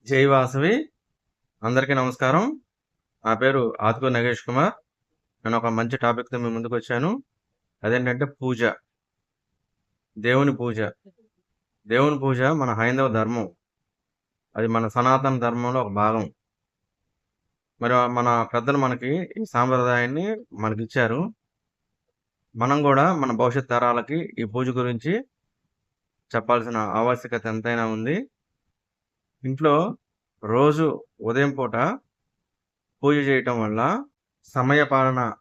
జై వాసవి. అందరికీ నమస్కారం. నా పేరు ఆత్కూరి నగేష్ కుమార్. నేను ఒక మంచి టాపిక్‌తో మీ ముందుకొచ్చాను. అదేంటంటే పూజ. దేవుని పూజ. దేవుని పూజ మన హైందవ ధర్మం. అది మన సనాతన ధర్మంలో ఒక భాగం. మరి మన పెద్దలు మనకి ఈ సాంప్రదాయాన్ని మనకిచ్చారు. మనం గూడా మన భవిష్యత్ తరాలకి ఈ పూజ గురించి చెప్పాల్సిన ఆవశ్యకత ఎంతైనా ఉంది. ఇంట్లో రోజు ఉదయం పూట పూజ చేయటం వల్ల సమయ పాలన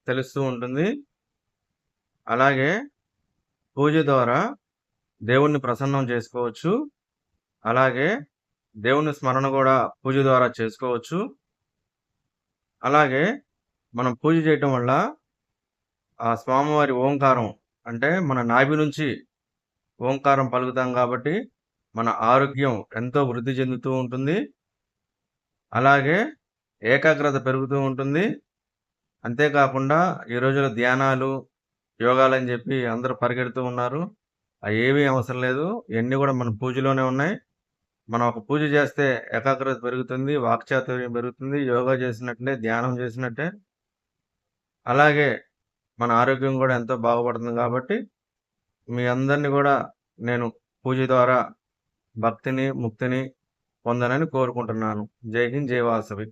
తెలుస్తూ ఉంటుంది. అలాగే పూజ ద్వారా దేవుణ్ణి ప్రసన్నం చేసుకోవచ్చు. అలాగే దేవుని స్మరణ గూడా పూజ ద్వారా చేసుకోవచ్చు. అలాగే మనం పూజ చేయటం వల్ల ఆ స్వామివారి ఓంకారం అంటే మన నాభి నుంచి ఓంకారం పలుకుతాం కాబట్టి మన ఆరోగ్యం ఎంతో వృద్ధి చెందుతూ ఉంటుంది. అలాగే ఏకాగ్రత పెరుగుతూ ఉంటుంది. అంతేకాకుండా ఈ రోజుల్లో ధ్యానాలు, యోగాలని జెప్పి అందరూ పరిగెడుతూ ఉన్నారు. అయేమీ అవసరం లేదు. ఇయన్నీ గూడా మన పూజలోనే ఉన్నాయి. మనం ఒక పూజ చేస్తే ఏకాగ్రత పెరుగుతుంది, వాక్చాతుర్యం పెరుగుతుంది, యోగా చేసినట్లే, ధ్యానం చేసినట్టే. అలాగే మన ఆరోగ్యం గూడా ఎంతో బాగుపడుతుంది గాబట్టి, మీ అందరిని గూడా నేను పూజ ద్వారా భక్తిని, ముక్తిని పొందాలని కోరుకుంటున్నాను. జై హింద్, జై వాసవి.